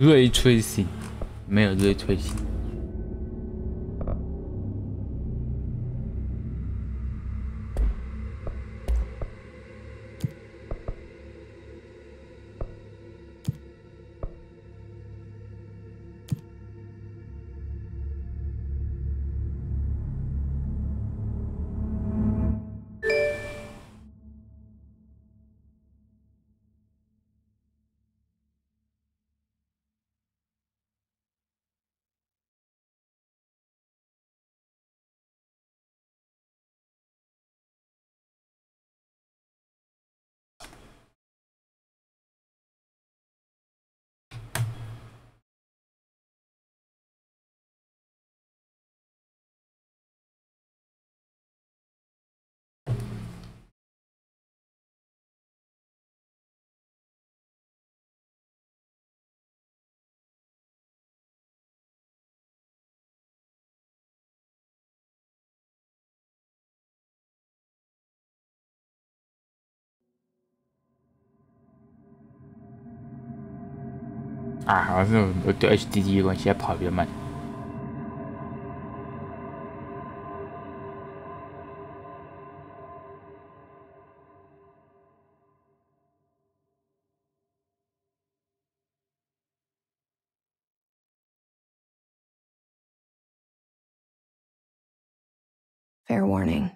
Ray Tracing 没有 Ray Tracing。啊，好像是我对 HDD 的关系，它跑得比较慢。Fair warning.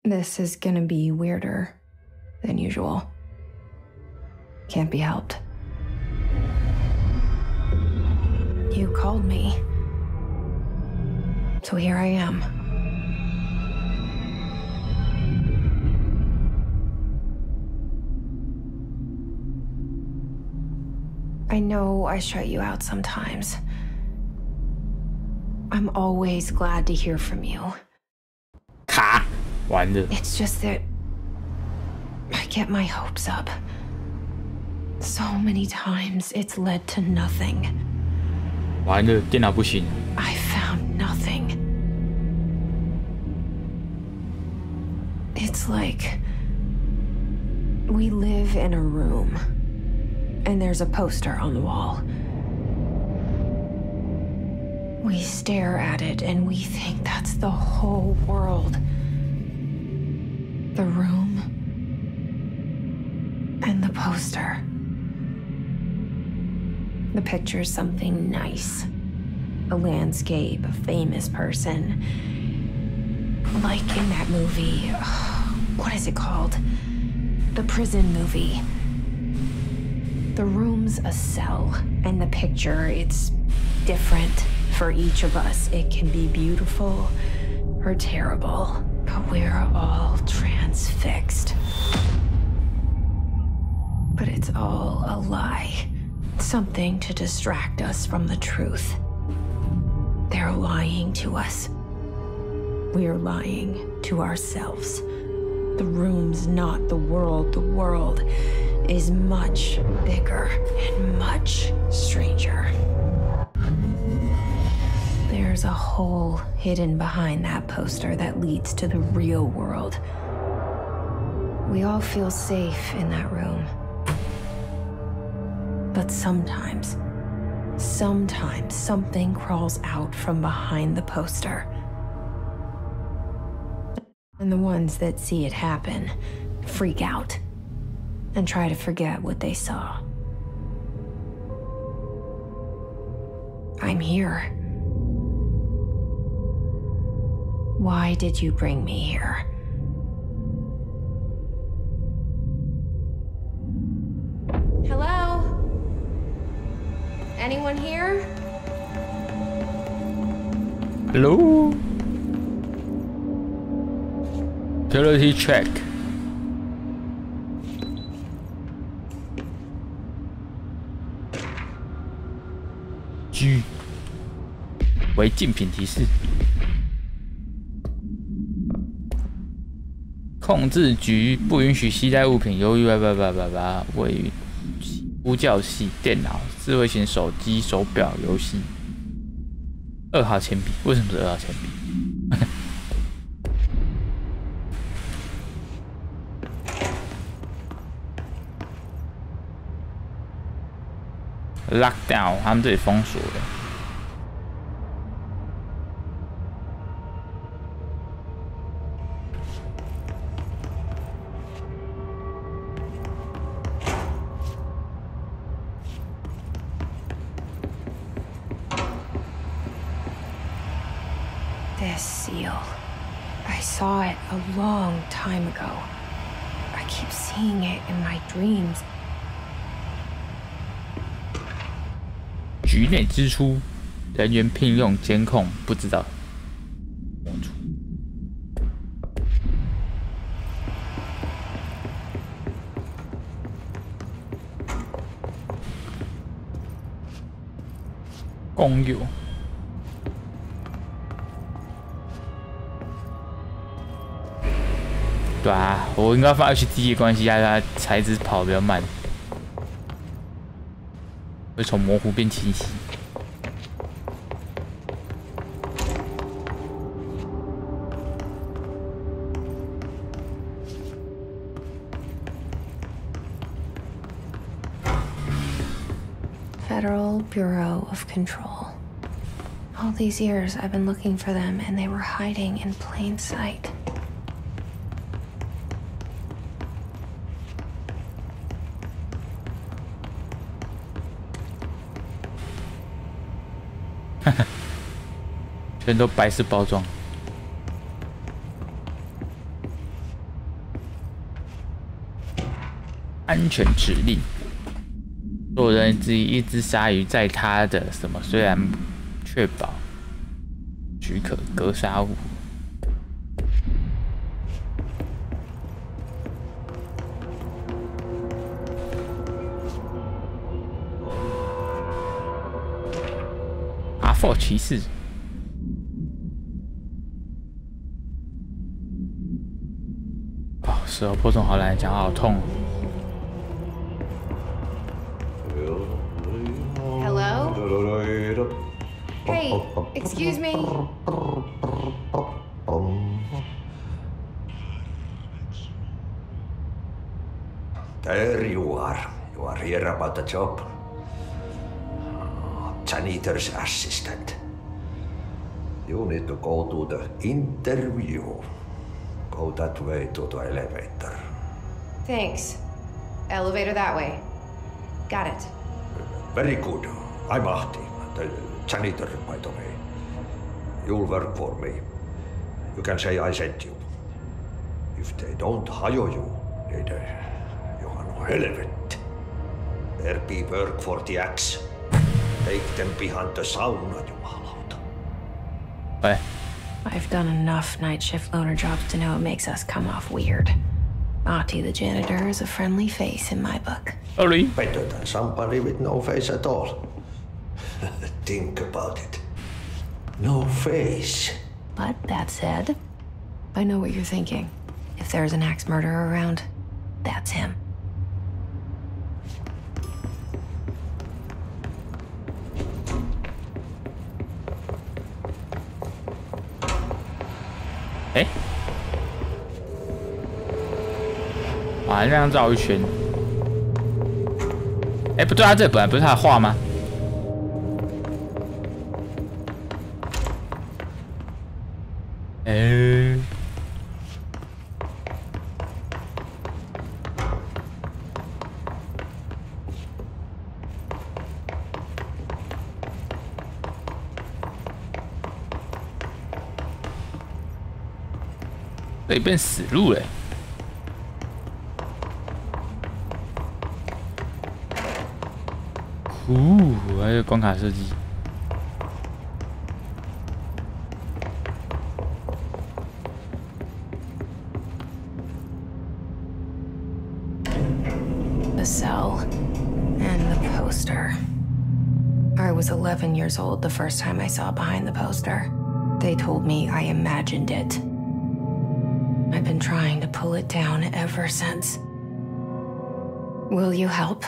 This is gonna be weirder than usual. Can't be helped. You called me. So here I am. I know I shut you out sometimes. I'm always glad to hear from you. 卡，完了。 It's just that I get my hopes up. So many times it's led to nothing. 完了，电脑不行。 I found nothing. It's like we live in a room, and there's a poster on the wall. We stare at it and we think that's the whole world. The room and the poster. The picture's something nice. A landscape, a famous person. Like in that movie, what is it called? The prison movie. The room's a cell, and the picture, it's different for each of us. It can be beautiful or terrible, but we're all transfixed. But it's all a lie. Something to distract us from the truth. They're lying to us. We're lying to ourselves. The room's not the world. The world is much bigger and much stranger. There's a hole hidden behind that poster that leads to the real world. We all feel safe in that room. But sometimes something crawls out from behind the poster. And the ones that see it happen freak out and try to forget what they saw. I'm here. Why did you bring me here? Hello? Anyone here? Hello? Quality check. G. 违禁品提示。控制局不允许携带物品，由于位于呼叫器、电脑、智慧型手机、手表、游戏。2号铅笔，为什么是2号铅笔？ lockdown， 他们这里封锁了。This seal. I saw it a long time ago. I keep seeing it in my dreams. 局内支出，人员聘用监控，不知道。公有。对啊，我应该放 HD 的关系，它材质跑比较慢，会从模糊变清晰。Federal Bureau of Control. All these years I've been looking for them and they were hiding in plain sight. 全都白色包装。安全指令：所有人质疑一只鲨鱼在它的什么？虽然确保许可格杀物。阿佛骑士。哦，是哦，破洞好难讲，好痛。Hello? Hey, excuse me? There you are. You are here about the job. Janitor's assistant. You need to go to the interview. Go that way to the elevator. Thanks. Elevator that way. Got it. Very good. I'm Ahti, the janitor, by the way. You'll work for me. You can say I sent you. If they don't hire you, then you are no helvet. There be work for the axe. Take them behind the sauna, jumalauta. Hey. I've done enough night shift loner jobs to know it makes us come off weird. Ahti the janitor is a friendly face in my book. Sorry. Better than somebody with no face at all. Think about it. No face. But that said, I know what you're thinking. If there's an axe murderer around, that's him. Eh? 哇，那样绕一圈。哎，不对，他这本来不是他的画吗？哎，这里变死路了。还有关卡设计。The cell and the poster. I was 11 years old the first time I saw behind the poster. They told me I imagined it. I've been trying to pull it down ever since. Will you help?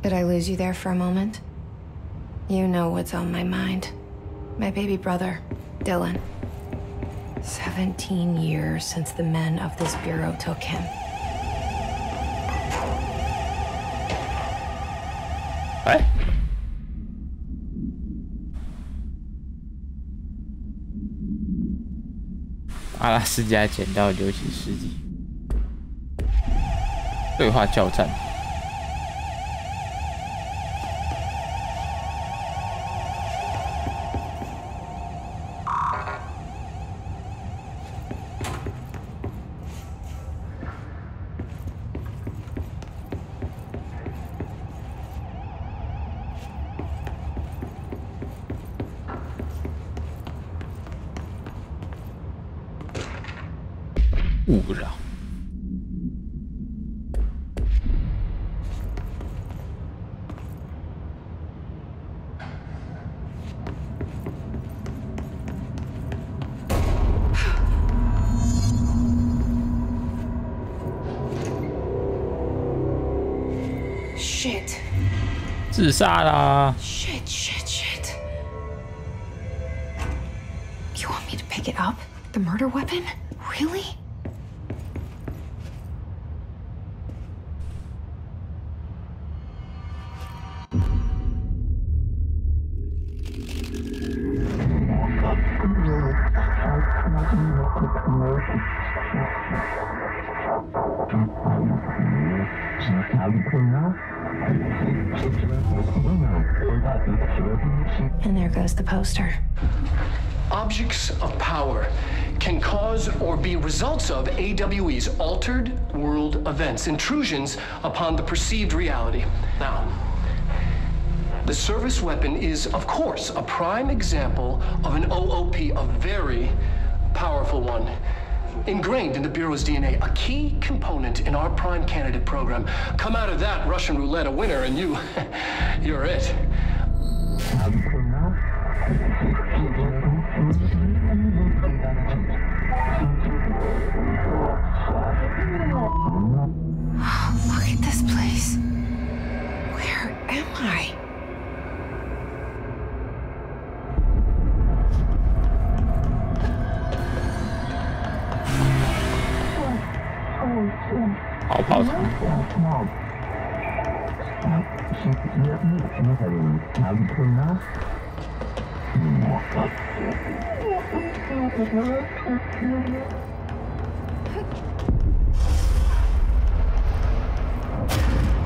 Did I lose you there for a moment? You know what's on my mind. My baby brother, Dylan. 17 years since the men of this bureau took him. What? 阿拉斯加捡到流血尸体。对话交战。勿扰。Shit. 自杀啦 Shit. You want me to pick it up? The murder weapon? Really? And there goes the poster. Objects of power can cause or be results of AWE's altered world events, intrusions upon the perceived reality. Now, the service weapon is, of course, a prime example of an OOP, a very powerful one. Ingrained in the Bureau's DNA, a key component in our prime candidate program. Come out of that Russian roulette a winner and you're it. Look at this place. Where am I?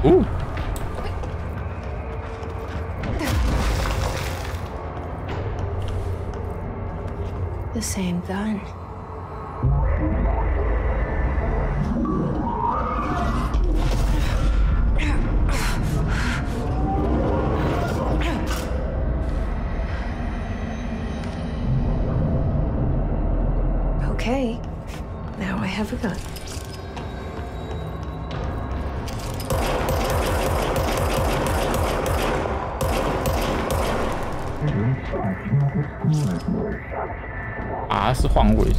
Ooh. The same gun. Okay, now I have a gun. R 是换位。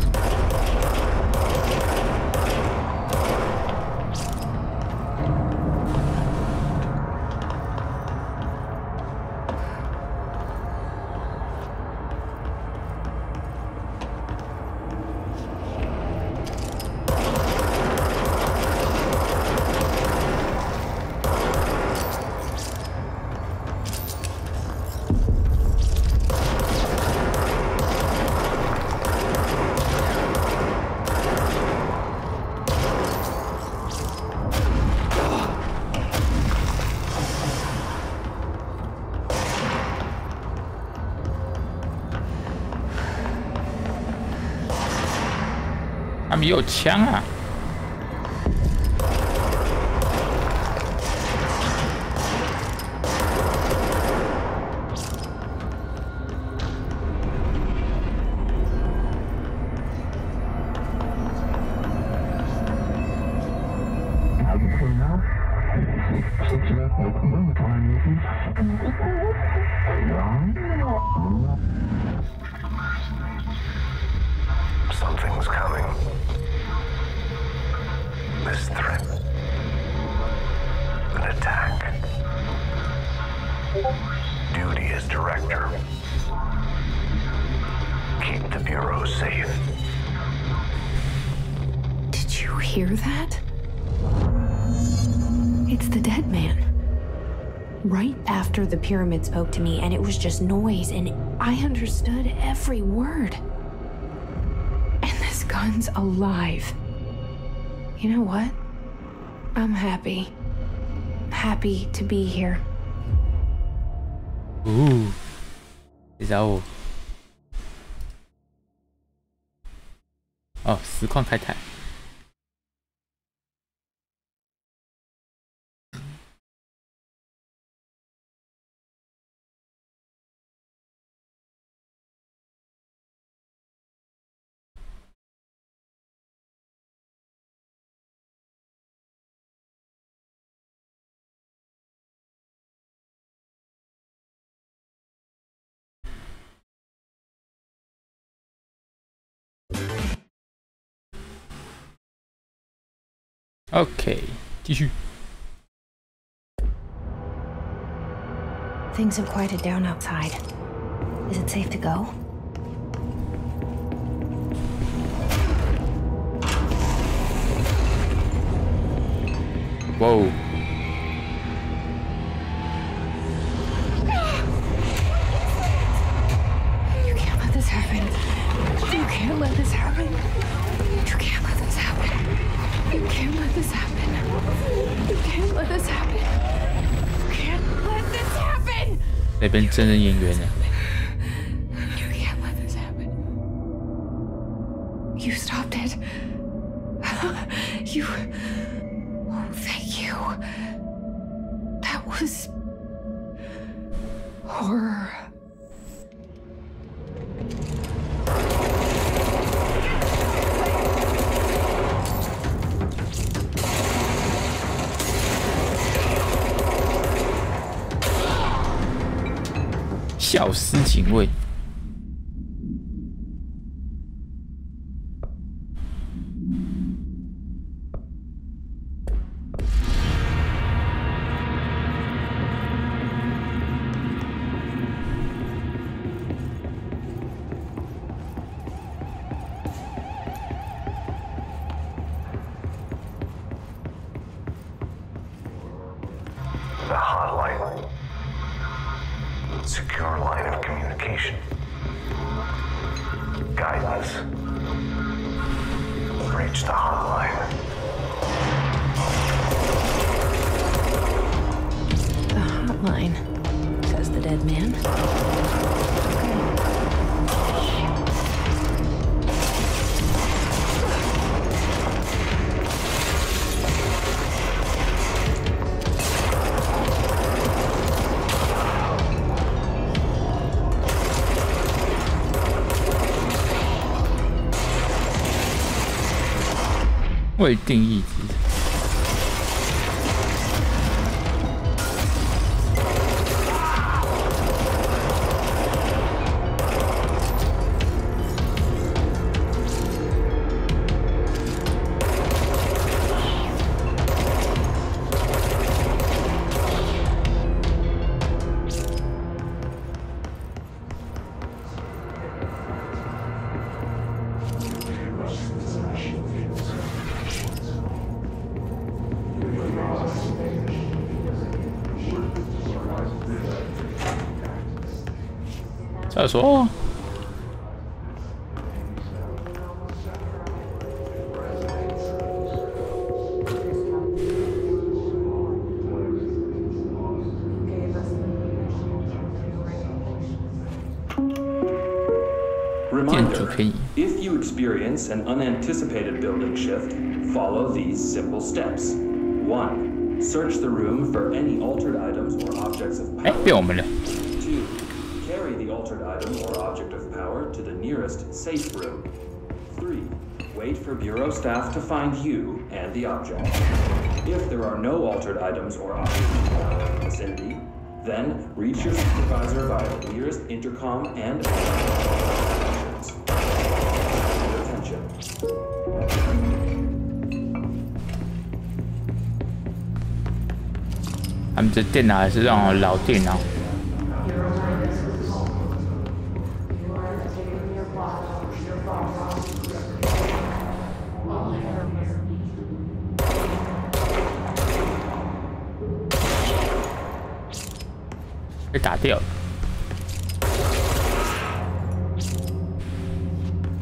他们也有枪啊！ Duty as director. Keep the Bureau safe. Did you hear that? It's the dead man. Right after the pyramid spoke to me, and it was just noise, and I understood every word. And this gun's alive. You know what? I'm happy. Happy to be here. Ooh. 谁找我？哦，实况开台。OK， 继续。Things have quieted down outside. Is it safe to go? Whoa. You can't let this happen. You can't let this happen. You can't let this happen. You can't let this happen. You can't let this happen. You can't let this happen. 那边真人演员呢 You can't let this happen. You stopped it. You. Oh, thank you. That was horror. .小司警卫。The hotline. Secure line of communication. Guidance. Reach the hotline. The hotline, says the dead man. Okay. 未定义值。厕所。Reminder, if you experience an unanticipated building shift, follow these simple steps. 1. Search the room for any altered items or objects of power. 变我们了。 2. Carry the altered item or object of power to the nearest safe room. 3. Wait for Bureau staff to find you and the object. If there are no altered items or objects of power in the vicinity, then reach your supervisor via the nearest intercom and instructions. Your attention. 他们这电脑还是让我老电脑。被打掉了，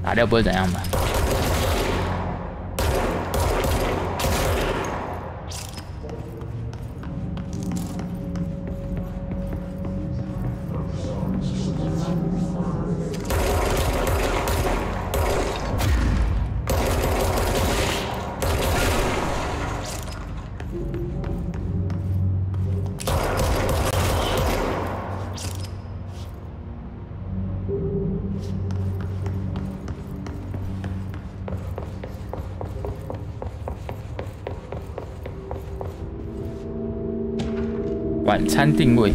打掉不会怎样吧？晚餐定位。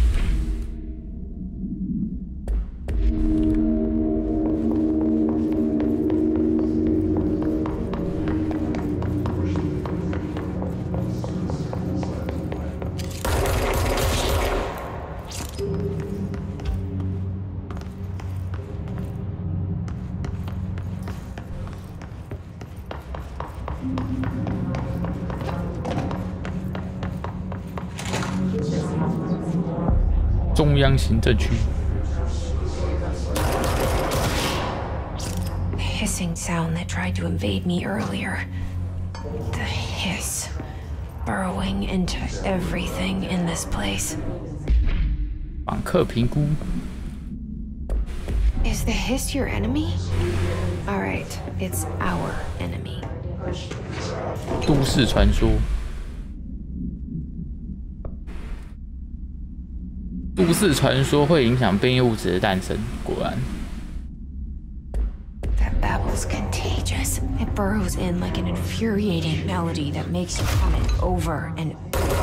中央行政区。 Hissing sound that tried to invade me earlier. The hiss, burrowing into everything in this place. 访客评估。 Is the hiss your enemy? All right, it's our enemy. 都市传说。 都市传说会影响变异物质的诞生，果然。 That babble's contagious. It burrows in like an infuriating melody that makes you hum it over and over.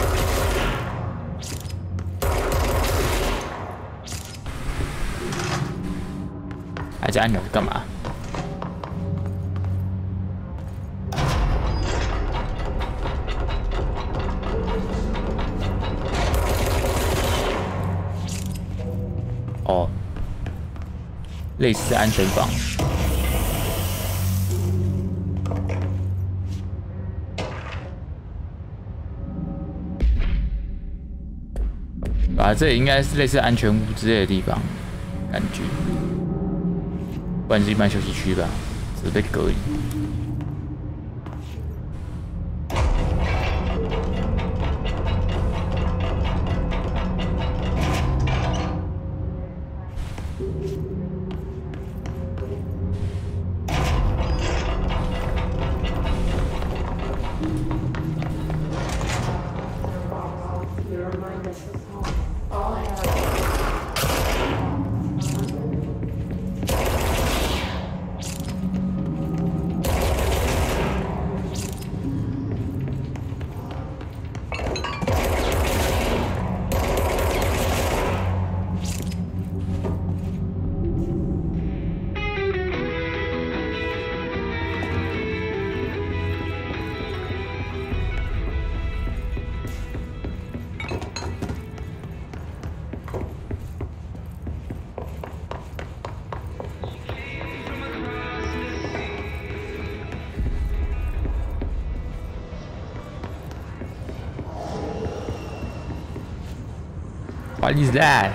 还在按钮干嘛？ 哦，类似安全房。啊，这里应该是类似安全屋之类的地方，感觉，不然是一般休息区吧，只是被隔离。 What is that?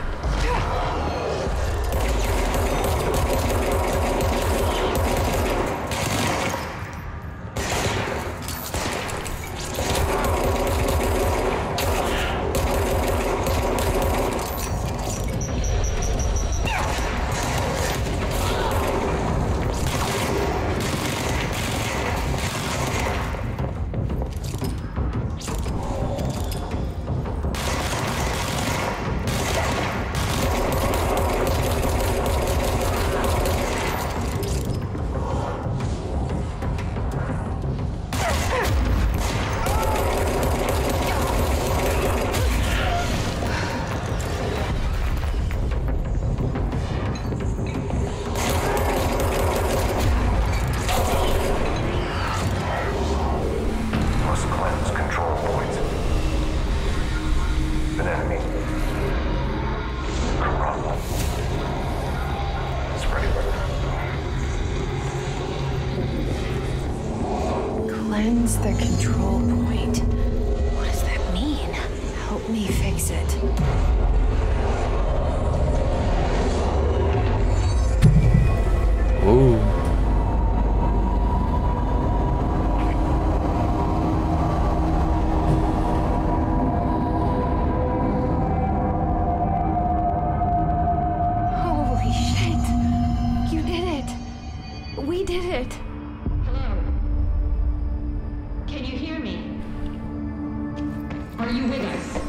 Cleanse the control point. What does that mean? Help me fix it. We did it. Hello? Can you hear me? Are you with us?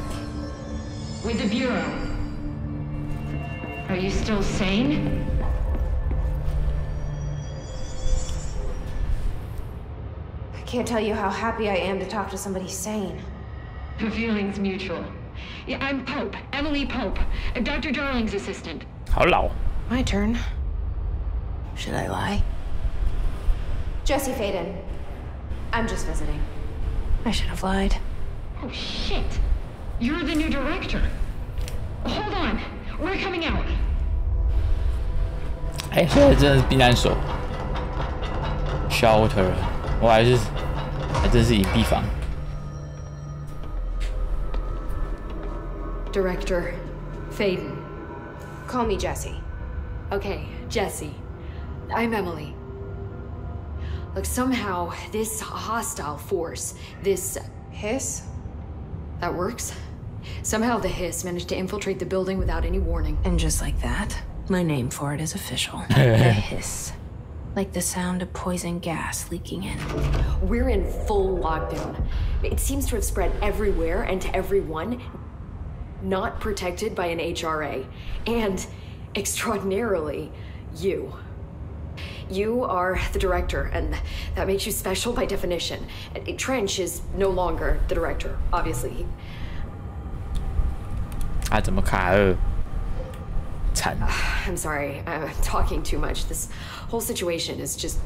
With the Bureau? Are you still sane? I can't tell you how happy I am to talk to somebody sane. The feeling's mutual. Yeah, I'm Pope, Emily Pope, Dr. Darling's assistant. 好老。 My turn. Should I lie? Jesse Faden. I'm just visiting. I should have lied. Oh, shit. You're the new director. Hold on. We're coming out. 哎，现在真的是避难所 ，shelter， 我还真是隐蔽房。 Director Faden. Call me Jesse. Okay, Jesse. I'm Emily. Look, somehow this hostile force, this Hiss? that works. Somehow the hiss managed to infiltrate the building without any warning. And just like that, my name for it is official. The hiss. Like the sound of poison gas leaking in. We're in full lockdown. It seems to have spread everywhere and to everyone, not protected by an HRA. And, extraordinarily, you. You are the director, and that makes you special by definition. Trench is no longer the director, obviously. 啊，怎么卡了？惨。 I'm sorry, I'm talking too much. This whole situation is just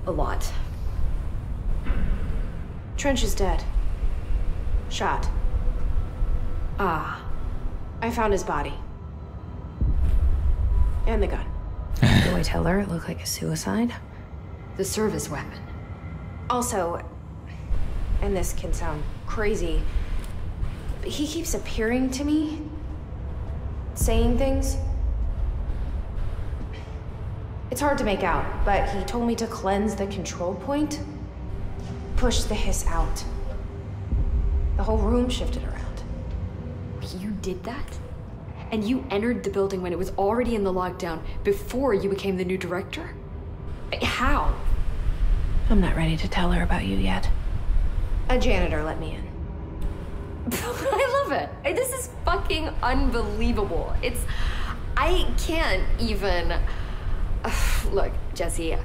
a lot. Trench is dead. Shot. Ah. I found his body. And the gun. Do I tell her it looked like a suicide? The service weapon. Also, and this can sound crazy, but he keeps appearing to me, saying things. It's hard to make out, but he told me to cleanse the control point, push the hiss out. The whole room shifted around. You did that? And you entered the building when it was already in the lockdown before you became the new director? How? I'm not ready to tell her about you yet. A janitor let me in. I love it. This is fucking unbelievable. I can't even... Look, Jesse,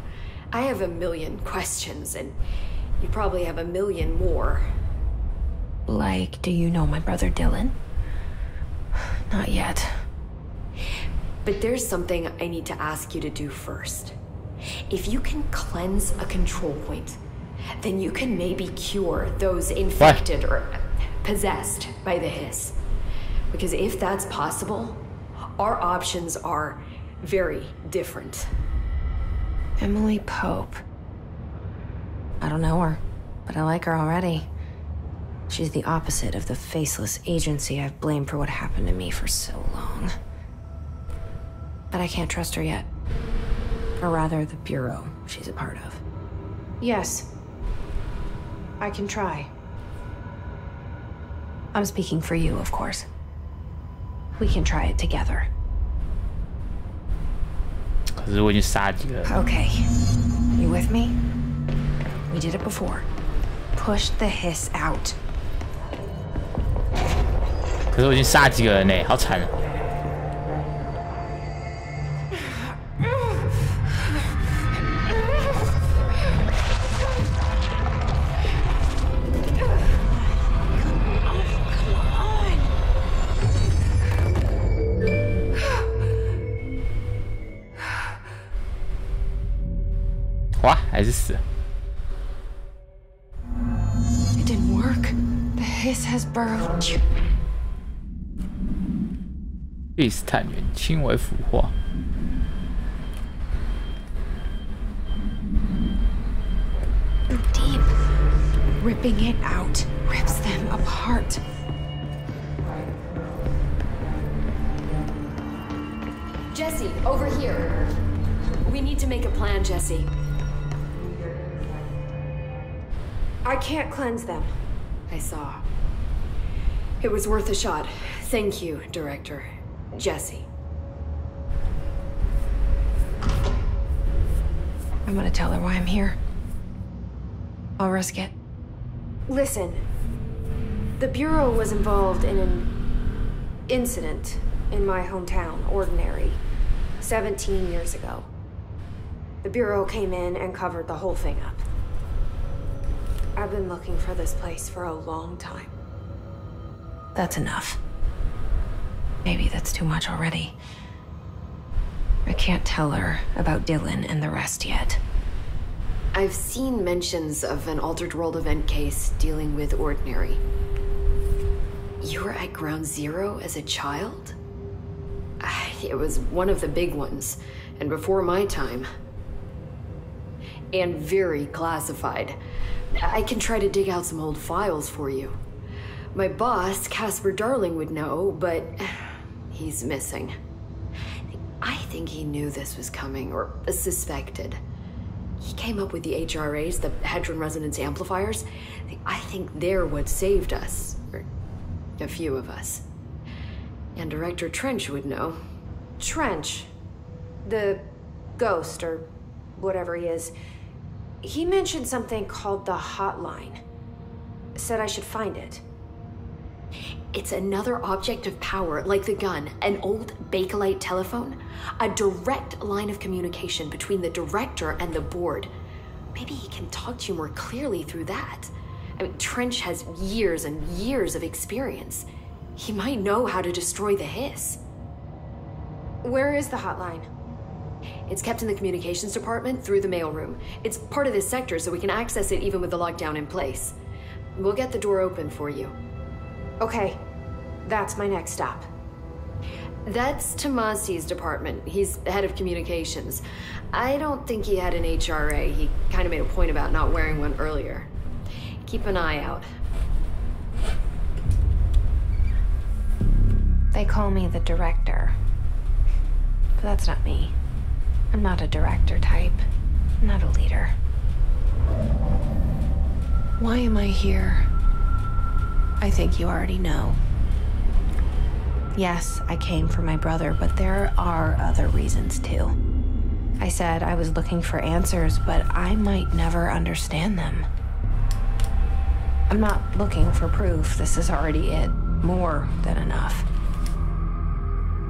I have a million questions, and you probably have a million more. Like, do you know my brother Dylan? Not yet. But there's something I need to ask you to do first. If you can cleanse a control point, then you can maybe cure those infected or possessed by the hiss. Because if that's possible, our options are very different. Emily Pope. I don't know her, but I like her already. She's the opposite of the faceless agency I've blamed for what happened to me for so long. But I can't trust her yet. Or rather, the Bureau she's a part of. Yes. I can try. I'm speaking for you, of course. We can try it together. 可是我已经杀几个人。 Okay. You with me? We did it before. Push the hiss out. 可是我已经杀几个人呢，好惨啊！ 哇，还是死了。 It didn't work. The hiss has burrowed. 历史探员轻微腐化。 Deep. Ripping it out rips them apart. Jesse, over here. We need to make a plan, Jesse. I can't cleanse them. I saw. It was worth a shot. Thank you, Director. Jesse. I'm I'm gonna tell her why I'm here. I'll risk it. Listen, the Bureau was involved in an incident in my hometown, Ordinary, 17 years ago. The Bureau came in and covered the whole thing up. I've been looking for this place for a long time. That's enough. Maybe that's too much already. I can't tell her about Dylan and the rest yet. I've seen mentions of an Altered World event case dealing with Ordinary. You were at Ground Zero as a child? It was one of the big ones, and before my time. And very classified. I can try to dig out some old files for you. My boss, Casper Darling, would know, but he's missing. I think he knew this was coming, or suspected. He came up with the HRAs, the Hadron Resonance Amplifiers. I think they're what saved us, or a few of us. And Director Trench would know. Trench, the ghost, or whatever he is, he mentioned something called the hotline. Said I should find it. It's another object of power, like the gun, an old Bakelite telephone, a direct line of communication between the director and the board. Maybe he can talk to you more clearly through that. I mean, Trench has years and years of experience. He might know how to destroy the hiss. Where is the hotline? It's kept in the communications department through the mailroom. It's part of this sector, so we can access it even with the lockdown in place. We'll get the door open for you. Okay, that's my next stop. That's Tomasi's department. He's head of communications. I don't think he had an HRA. He kind of made a point about not wearing one earlier. Keep an eye out. They call me the director. But that's not me. I'm not a director type. I'm not a leader. Why am I here? I think you already know. Yes, I came for my brother, but there are other reasons too. I said I was looking for answers, but I might never understand them. I'm not looking for proof. This is already it. More than enough.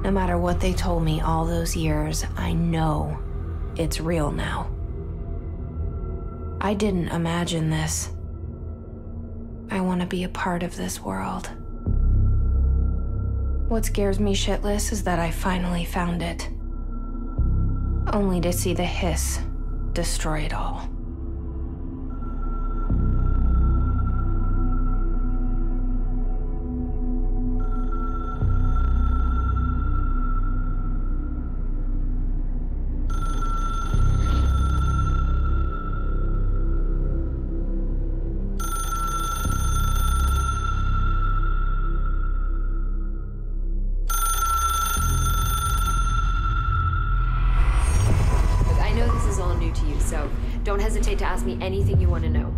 No matter what they told me all those years, I know it's real now. I didn't imagine this. I want to be a part of this world. What scares me shitless is that I finally found it. Only to see the hiss destroy it all. Don't hesitate to ask me anything you want to know.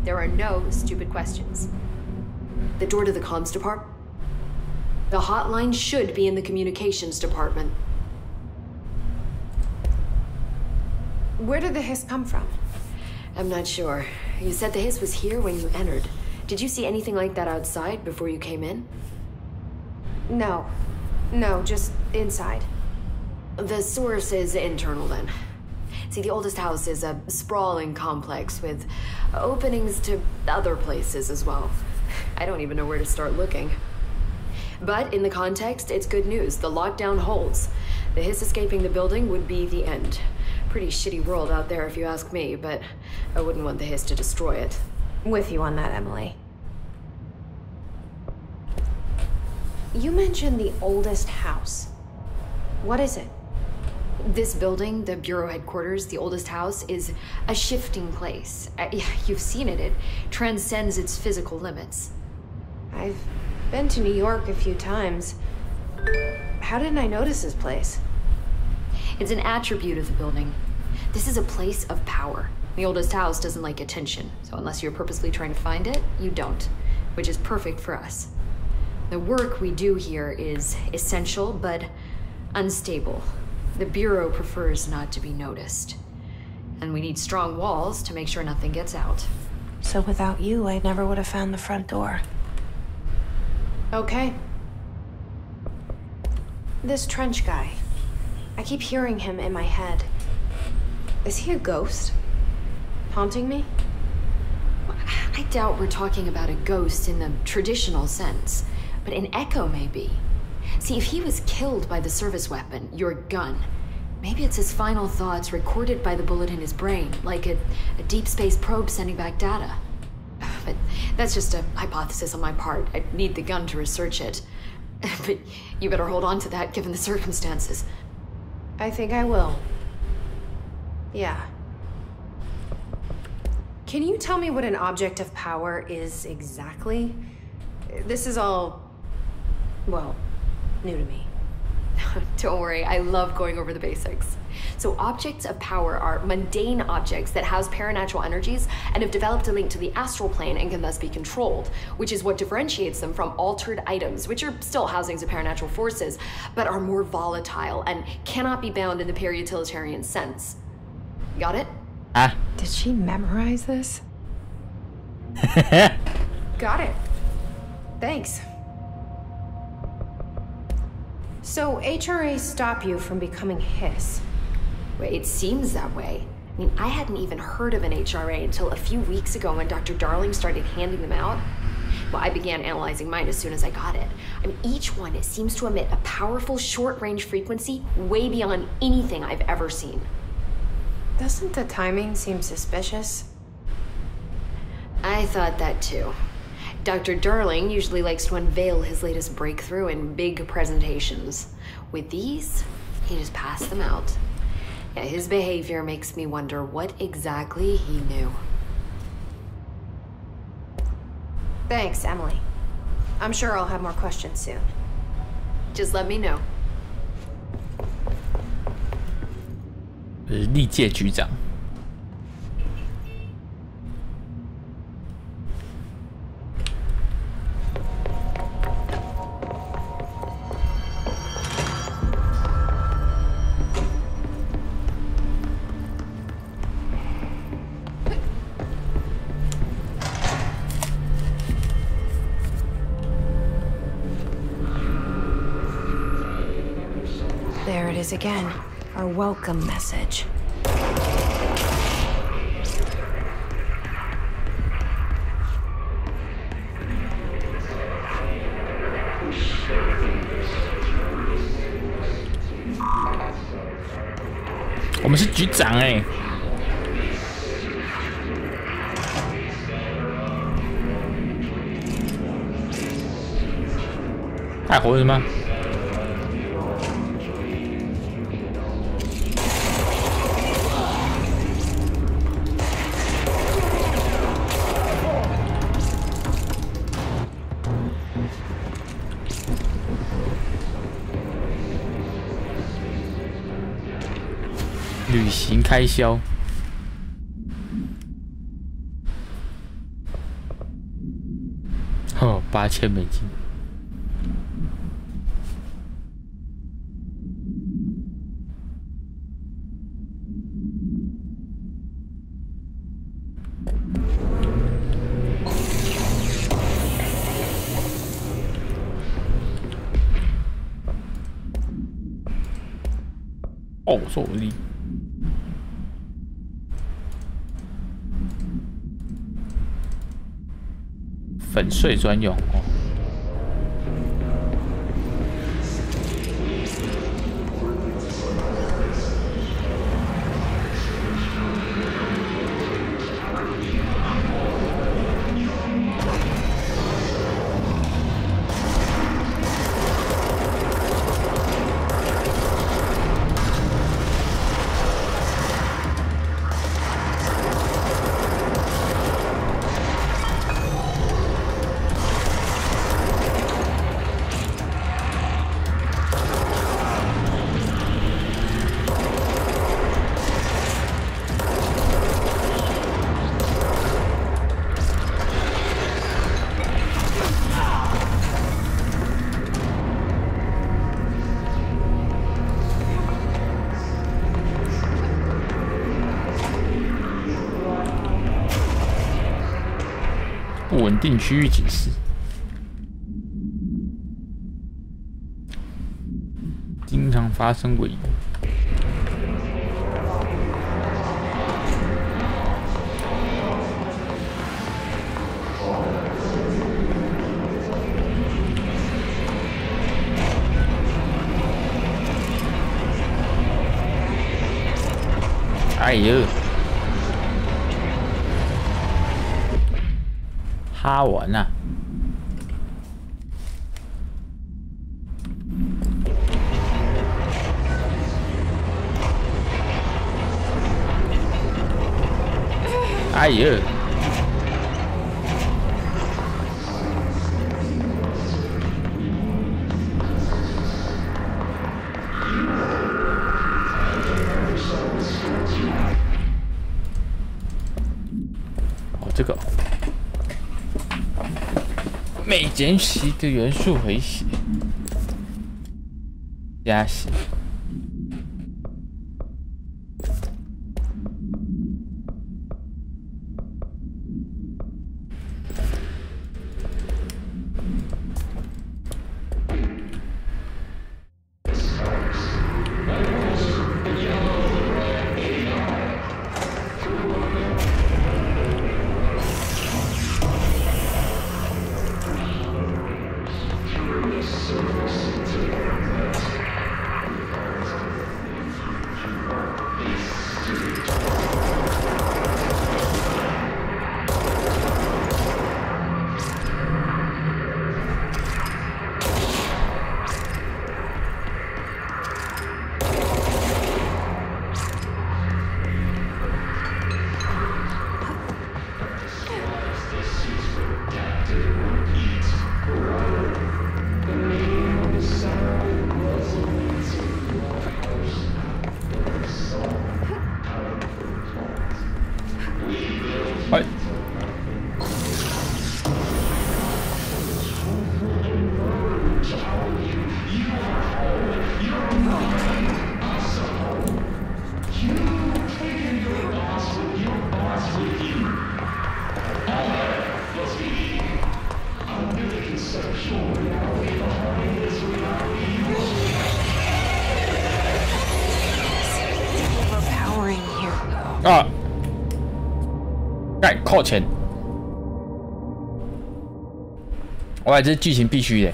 There are no stupid questions. The door to the comms department? The hotline should be in the communications department. Where did the hiss come from? I'm not sure. You said the hiss was here when you entered. Did you see anything like that outside before you came in? No. No, just inside. The source is internal then. See, the oldest house is a sprawling complex with openings to other places as well. I don't even know where to start looking. But in the context, it's good news. The lockdown holds. The hiss escaping the building would be the end. Pretty shitty world out there if you ask me, but I wouldn't want the hiss to destroy it. With you on that, Emily. You mentioned the oldest house. What is it? This building, the Bureau headquarters, the oldest house, is a shifting place. You've seen it. It transcends its physical limits. I've been to New York a few times. How didn't I notice this place? It's an attribute of the building. This is a place of power. The oldest house doesn't like attention, so unless you're purposely trying to find it, you don't, which is perfect for us. The work we do here is essential, but unstable. The Bureau prefers not to be noticed. And we need strong walls to make sure nothing gets out. So without you, I never would have found the front door. Okay. This trench guy. I keep hearing him in my head. Is he a ghost? Haunting me? I doubt we're talking about a ghost in the traditional sense, but an echo maybe. See, if he was killed by the service weapon, your gun, maybe it's his final thoughts recorded by the bullet in his brain, like a deep space probe sending back data. But that's just a hypothesis on my part. I'd need the gun to research it. But you better hold on to that given the circumstances. I think I will. Yeah. Can you tell me what an object of power is exactly? This is all, well, new to me. Don't worry, I love going over the basics. So objects of power are mundane objects that house paranatural energies and have developed a link to the astral plane and can thus be controlled, which is what differentiates them from altered items, which are still housings of paranatural forces, but are more volatile and cannot be bound in the peri-utilitarian sense. Got it? Ah. Did she memorize this? Got it. Thanks. So HRAs stop you from becoming Hiss. Wait, it seems that way. I mean, I hadn't even heard of an HRA until a few weeks ago when Dr. Darling started handing them out. Well, I began analyzing mine as soon as I got it. I mean, each one seems to emit a powerful short-range frequency way beyond anything I've ever seen. Doesn't the timing seem suspicious? I thought that too. Dr. Darling usually likes to unveil his latest breakthrough in big presentations. With these, he just passed them out. Yeah, his behavior makes me wonder what exactly he knew. Thanks, Emily. I'm sure I'll have more questions soon. Just let me know. 历届局长。There it is again. Our welcome message.我们是局长哎，还活着吗？旅行开销哦，$8000。哦，受力。粉碎专用哦。不稳定区域警示。经常发生位移。哎呦，哈完呐！哎呦！哦，这个每捡取一个元素回血，加血。啊！盖扣钱！哇，这是剧情必须的。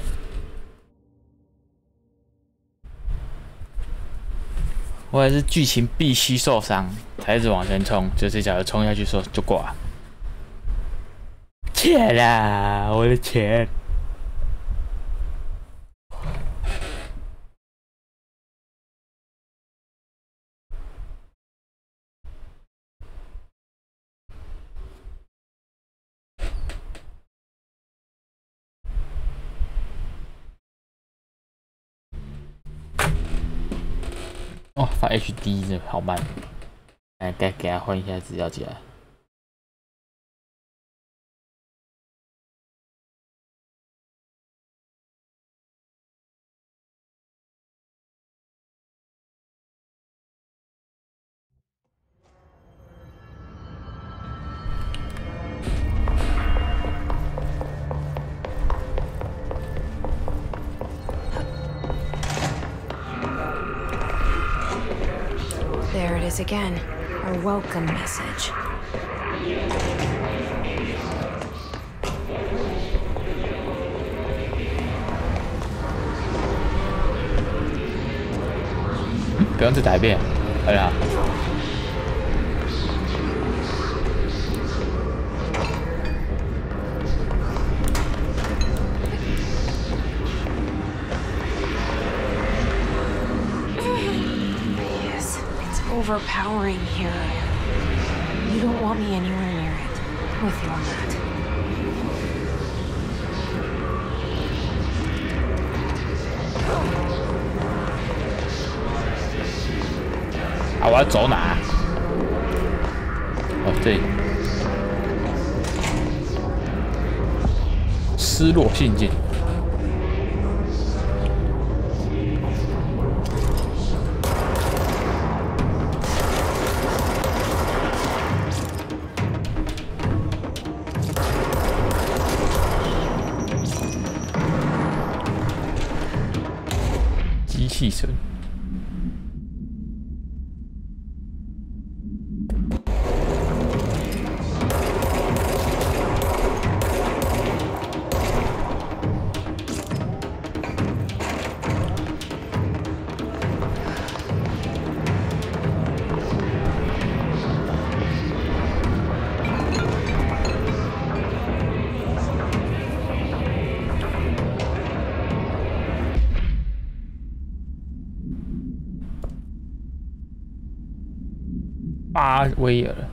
我还是剧情必须受伤，才一直往前冲，就这脚冲下去说就挂。钱啊，我的钱！哦，发 HD 真的好慢，哎，该给他换一下资料夹。There it is again. Our welcome message. "不用再打一遍，哎呀。Overpowering here. You don't want me anywhere near it. With you on that. 啊！我要走哪？哦，这里。失落信件。巴威尔了。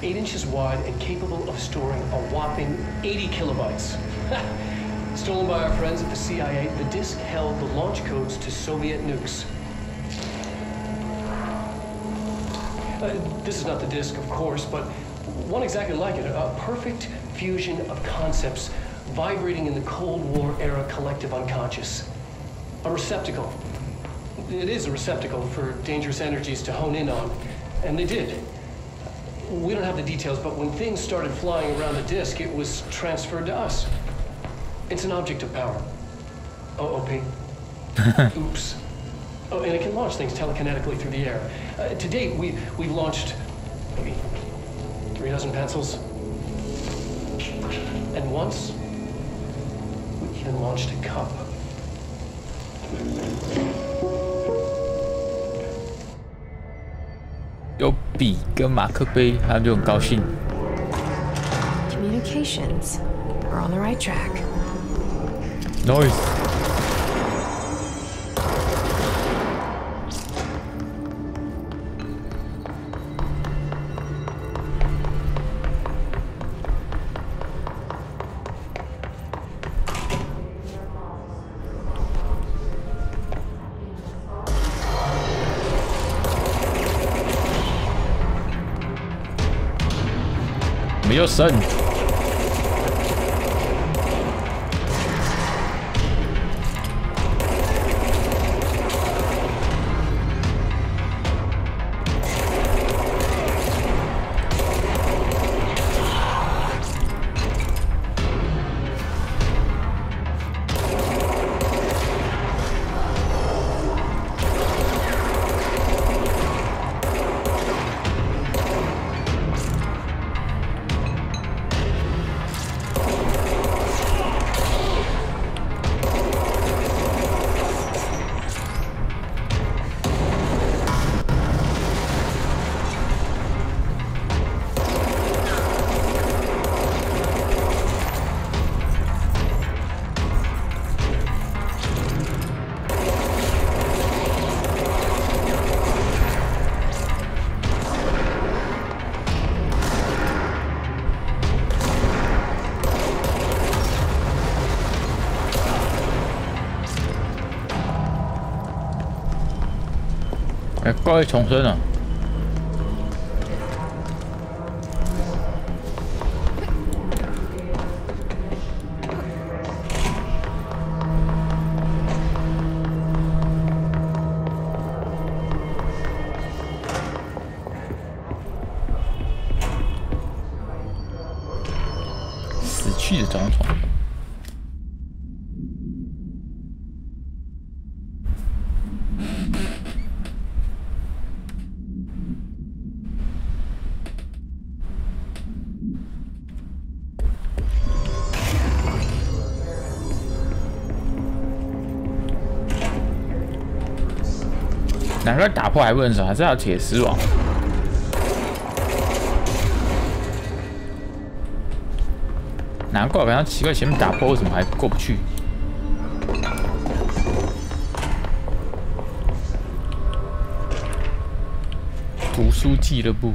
8 inches wide and capable of storing a whopping 80 kilobytes. Stolen by our friends at the CIA, the disk held the launch codes to Soviet nukes. This is not the disk, of course, but one exactly like it. A perfect fusion of concepts vibrating in the Cold War era collective unconscious. A receptacle. It is a receptacle for dangerous energies to hone in on, and they did. We don't have the details, but when things started flying around the disk, it was transferred to us. It's an object of power. OP. Oops. Oh, and it can launch things telekinetically through the air. To date, we've launched maybe 3 dozen pencils. And once, we even launched a cup.有笔跟马克杯，他就很高兴。Communications. We're on the right track. Nice. 没有神。怪会重生了。趣的装潢。难怪打破还不能爽，还是要铁丝网。难怪我刚刚奇怪，前面打破为什么还过不去？读书俱乐部。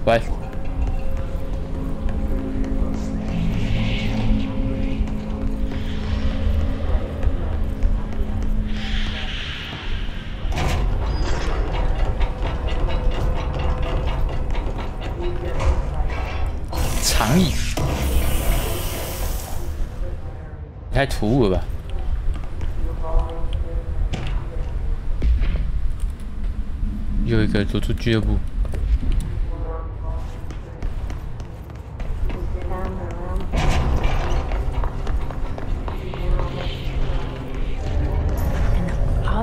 喂，长椅，太突兀了吧？又一个读书俱乐部。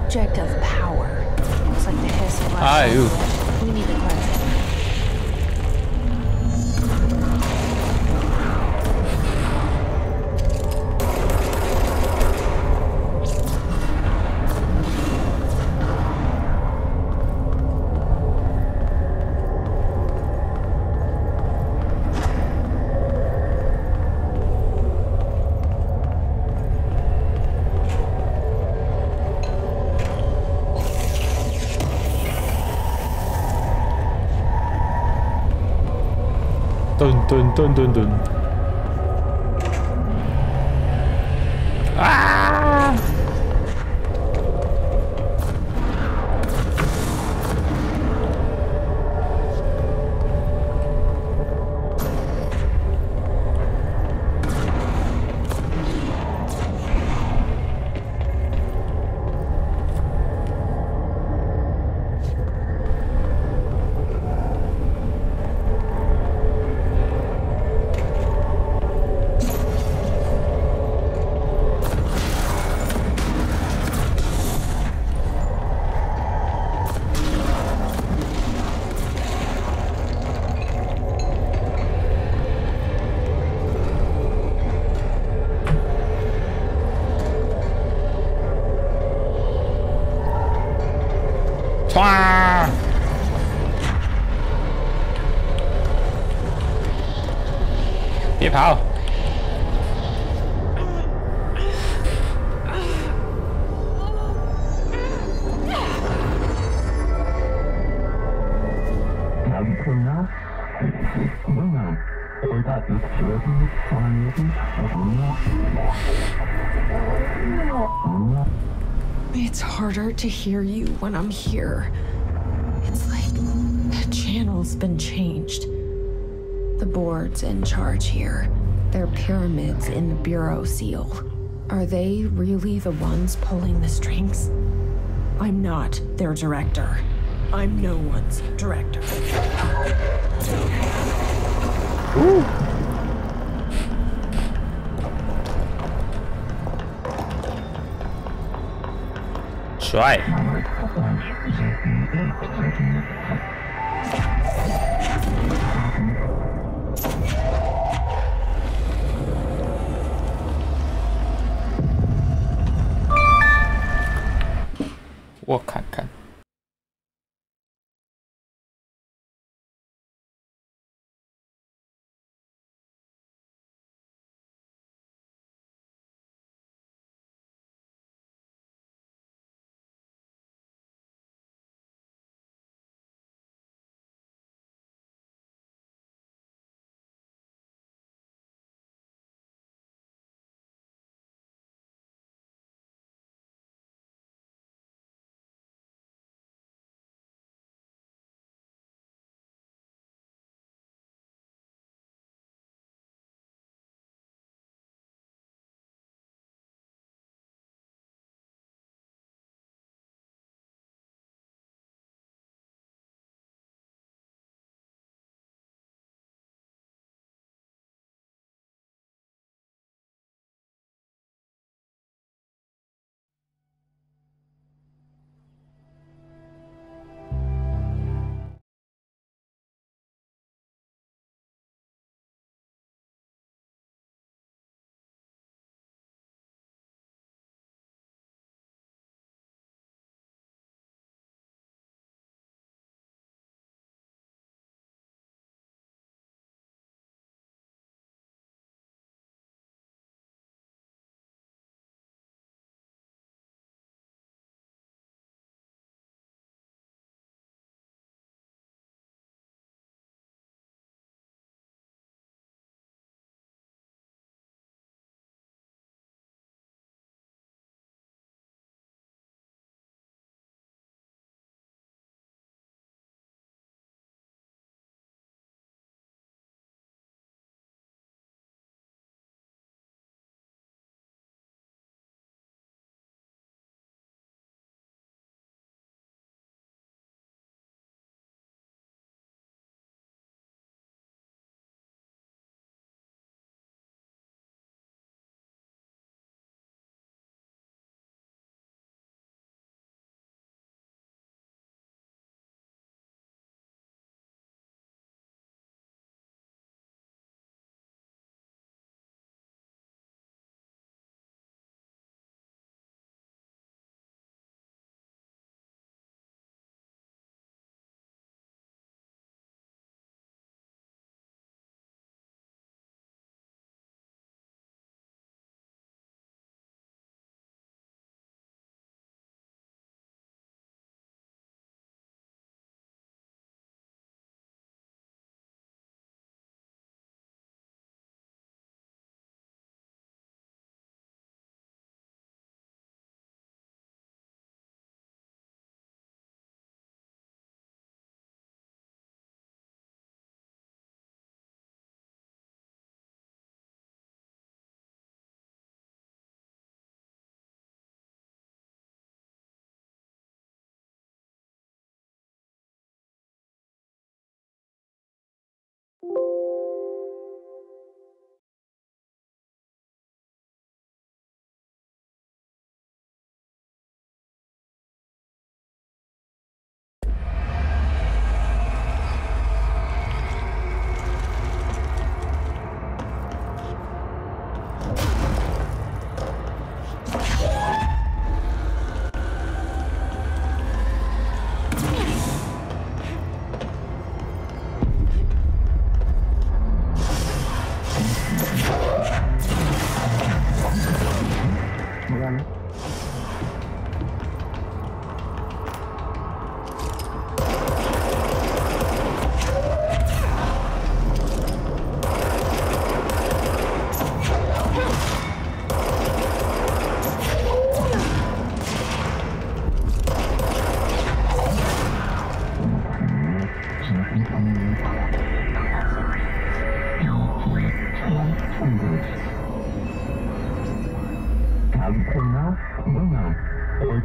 Object of power. Looks like the hiss of Ah, ew. We need to cleanse it. Dun. Ah! Wow. Tiếp hào. It's harder to hear you when I'm here. It's like the channel's been changed. The board's in charge here. They're pyramids in the Bureau seal. Are they really the ones pulling the strings? I'm not their director. I'm no one's director. Ooh. Try. What can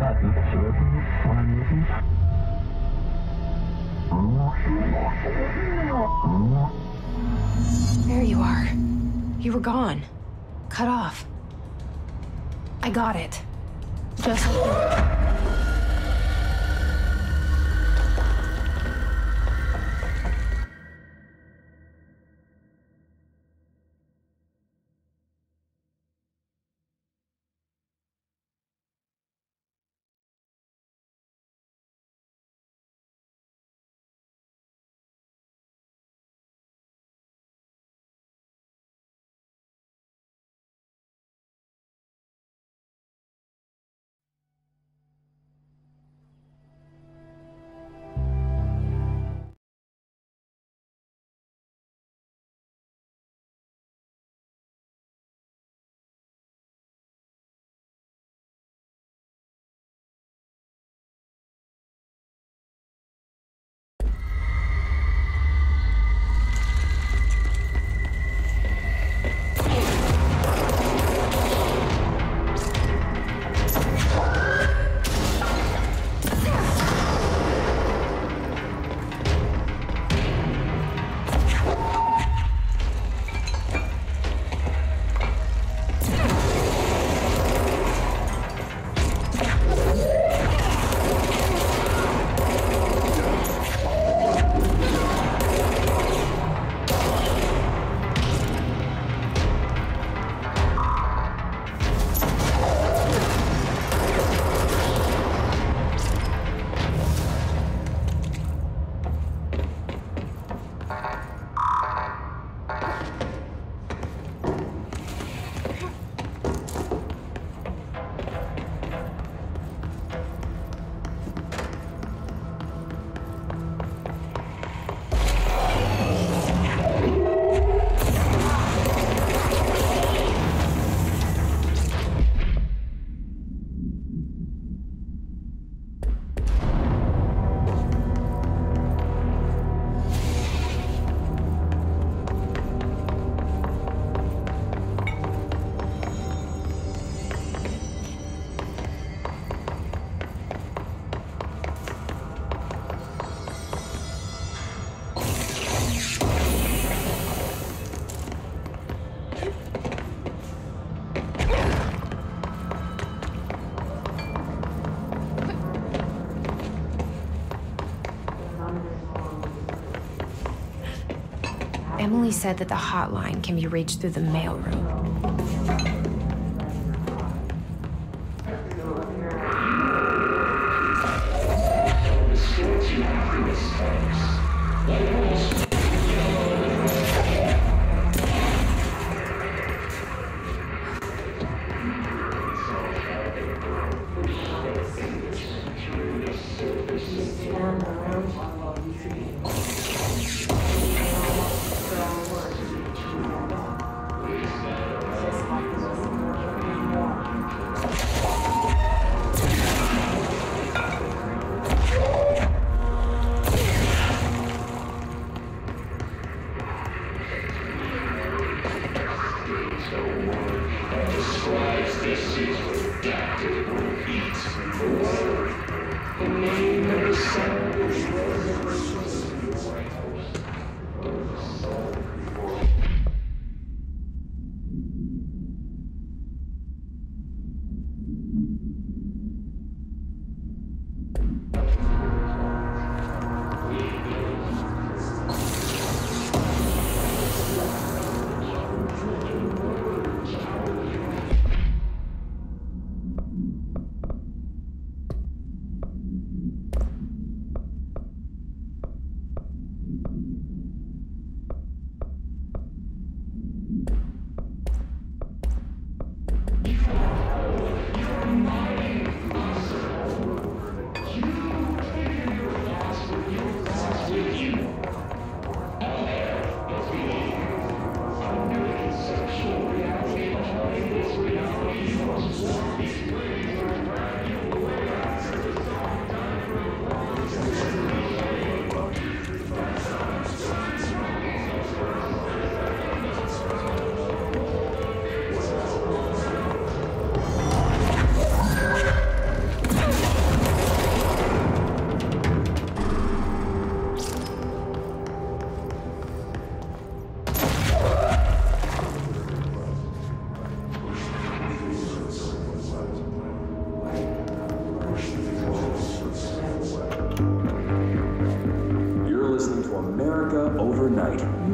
There you are. You were gone. Cut off. I got it. Just like you. Emily said that the hotline can be reached through the mailroom.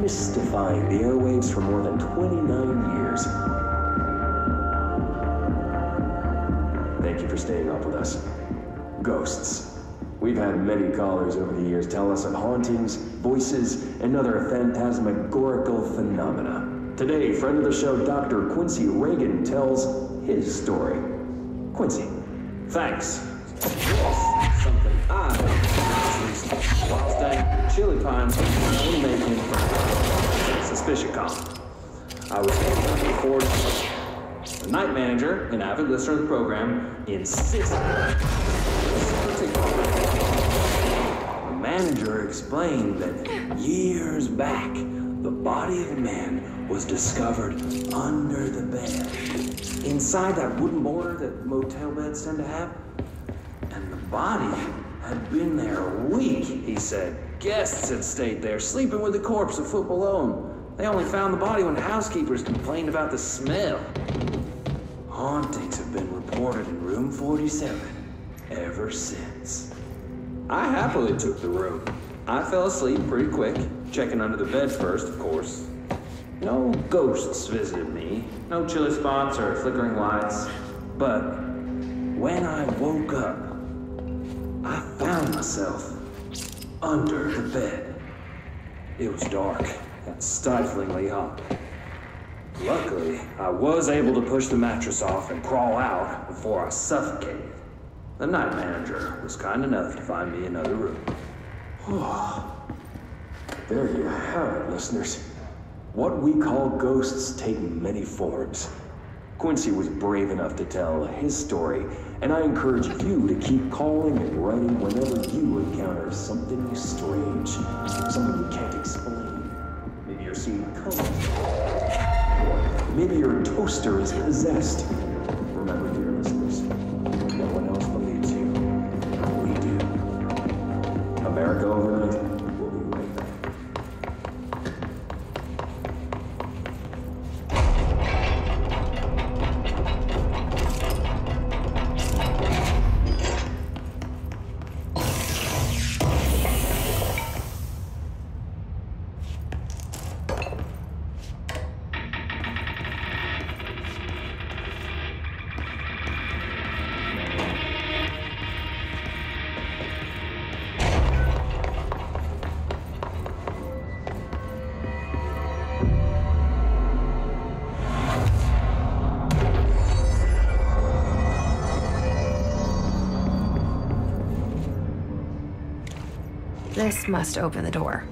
mystifying the airwaves for more than 29 years. Thank you for staying up with us. Ghosts. We've had many callers over the years tell us of hauntings, voices, and other phantasmagorical phenomena. Today, friend of the show, Dr. Quincy Reagan tells his story. Quincy, thanks. Yes, something I noticed recently while staying at Chili Pines in Macon, Suspicion Con. I was standing before the night manager, an avid listener of the program, insisted the manager explained that years back, the body of a man was discovered under the bed, inside that wooden border that motel beds tend to have. And the body had been there a week, he said. Guests had stayed there, sleeping with the corpse a foot below them. They only found the body when housekeepers complained about the smell. Hauntings have been reported in room 47 ever since. I happily took the room. I fell asleep pretty quick, checking under the bed first, of course. No ghosts visited me, no chilly spots or flickering lights. But when I woke up, I found myself under the bed. It was dark and stiflingly hot. Luckily, I was able to push the mattress off and crawl out before I suffocated. The night manager was kind enough to find me another room. There you have it, listeners. What we call ghosts take many forms. Quincy was brave enough to tell his story, and I encourage you to keep calling and writing whenever you encounter something strange, something you can't explain. Maybe you're seeing colors. Maybe your toaster is possessed. Remember, dear listeners, no one else believes you. We do. America Overnight. We'll be right back. This must open the door.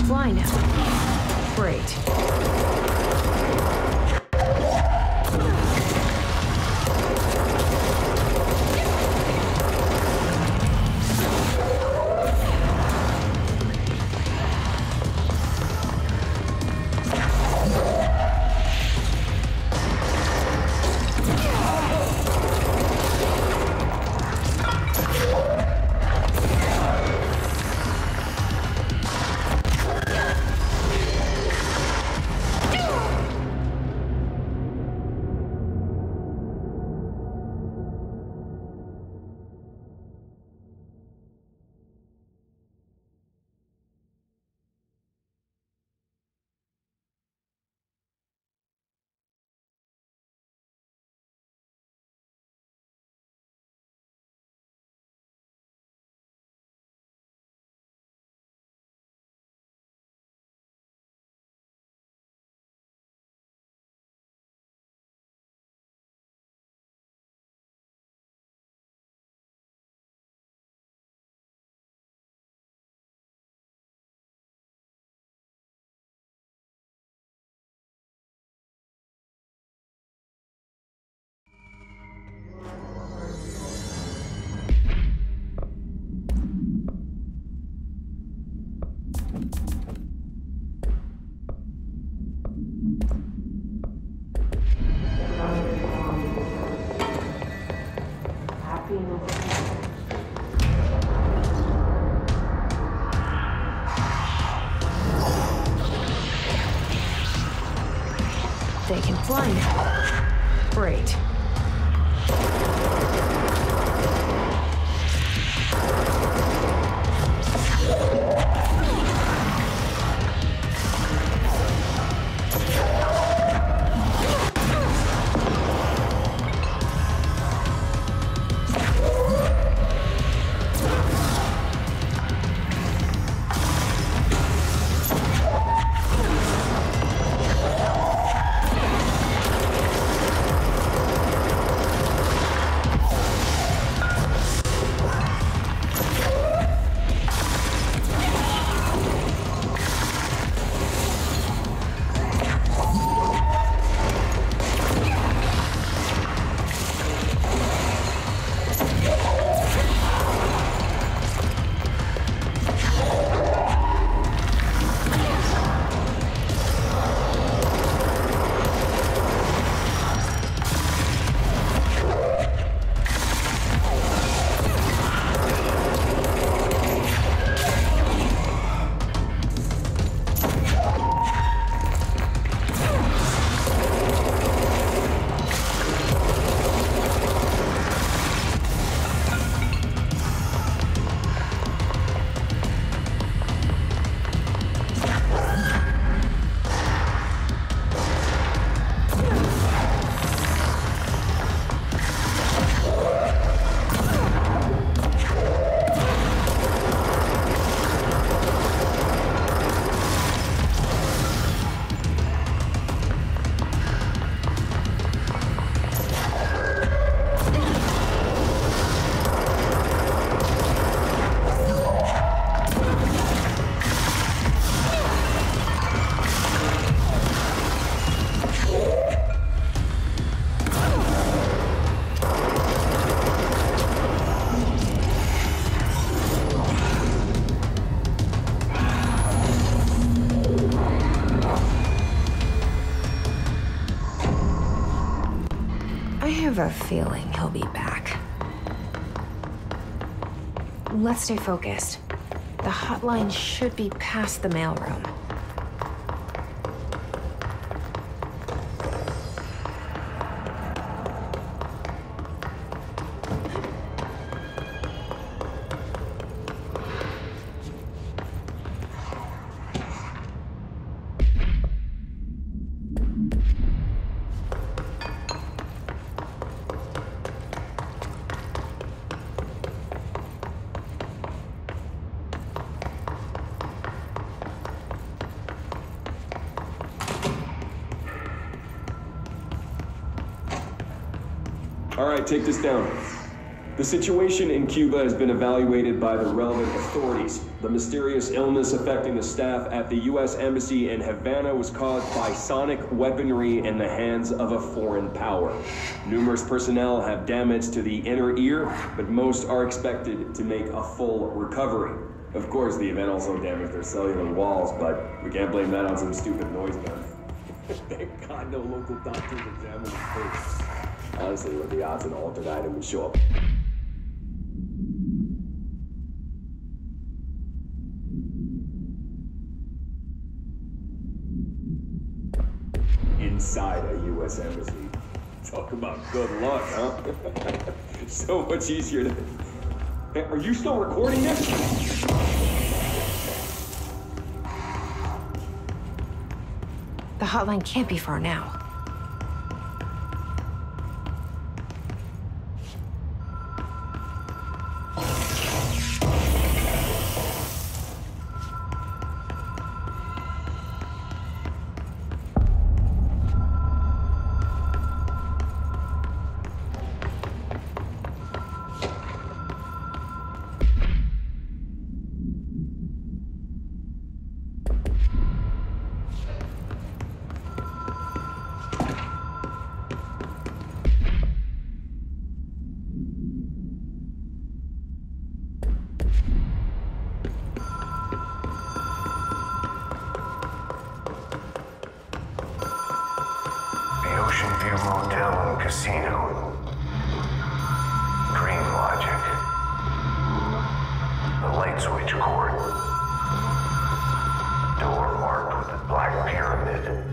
Fly now. Great. They can fly now. Great. I have a feeling he'll be back. Let's stay focused. The hotline should be past the mailroom. All right, take this down. The situation in Cuba has been evaluated by the relevant authorities. The mysterious illness affecting the staff at the U.S. Embassy in Havana was caused by sonic weaponry in the hands of a foreign power. Numerous personnel have damage to the inner ear, but most are expected to make a full recovery. Of course, the event also damaged their cellular walls, but we can't blame that on some stupid noise gun. Thank God no local doctors examined the case. Honestly, what are the odds an altered item would show up? Inside a U.S. embassy. Talk about good luck, huh? So much easier to... Hey, are you still recording this? The hotline can't be far now. Motel and Casino. Green switch cord. Door marked with a black pyramid.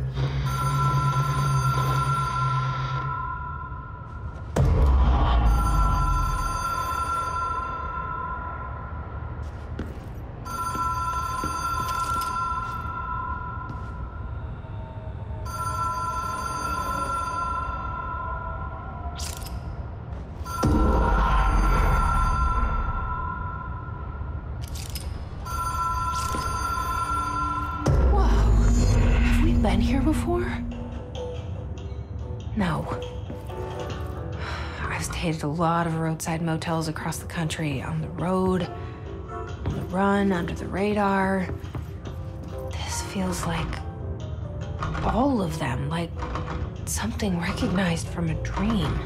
Been here before? No. I've stayed at a lot of roadside motels across the country, on the road, on the run, under the radar. This feels like all of them, like something recognized from a dream.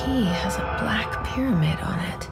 Key has a black pyramid on it.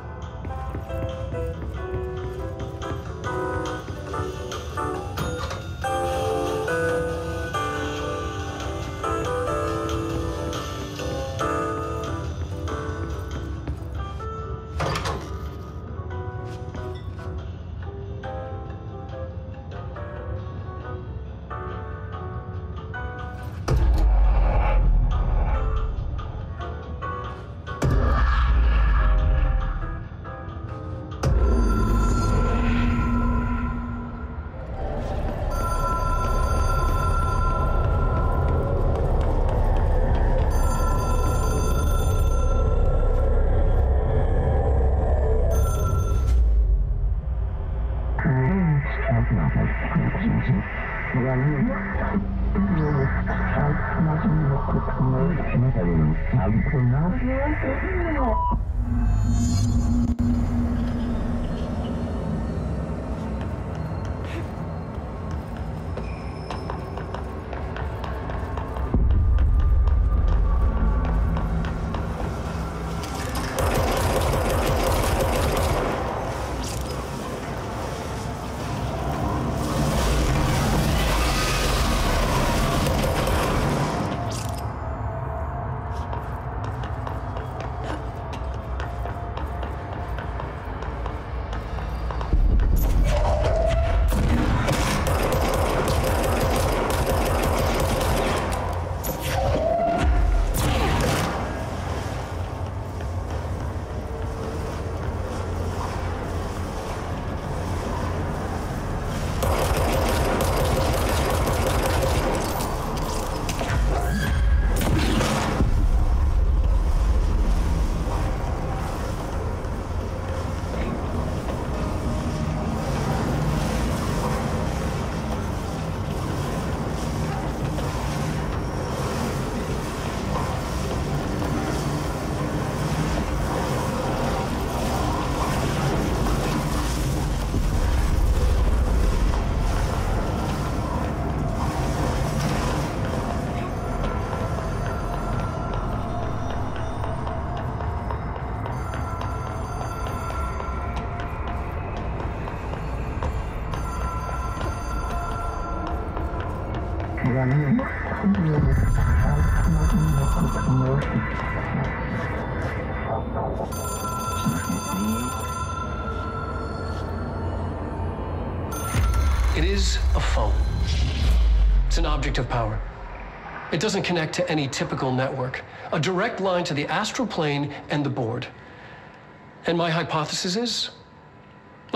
It is a phone. It's an object of power. It doesn't connect to any typical network. A direct line to the astral plane and the board. And my hypothesis is,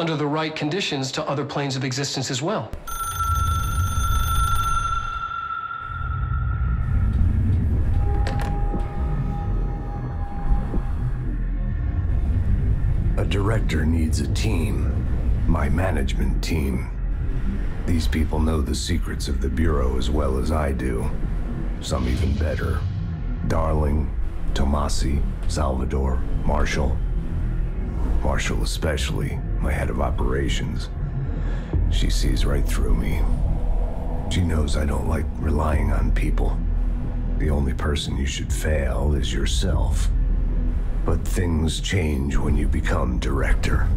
under the right conditions to other planes of existence as well. A director needs a team. My management team. These people know the secrets of the Bureau as well as I do. Some even better. Darling, Tomasi, Salvador, Marshall. Marshall especially, my head of operations. She sees right through me. She knows I don't like relying on people. The only person you should fail is yourself. But things change when you become director.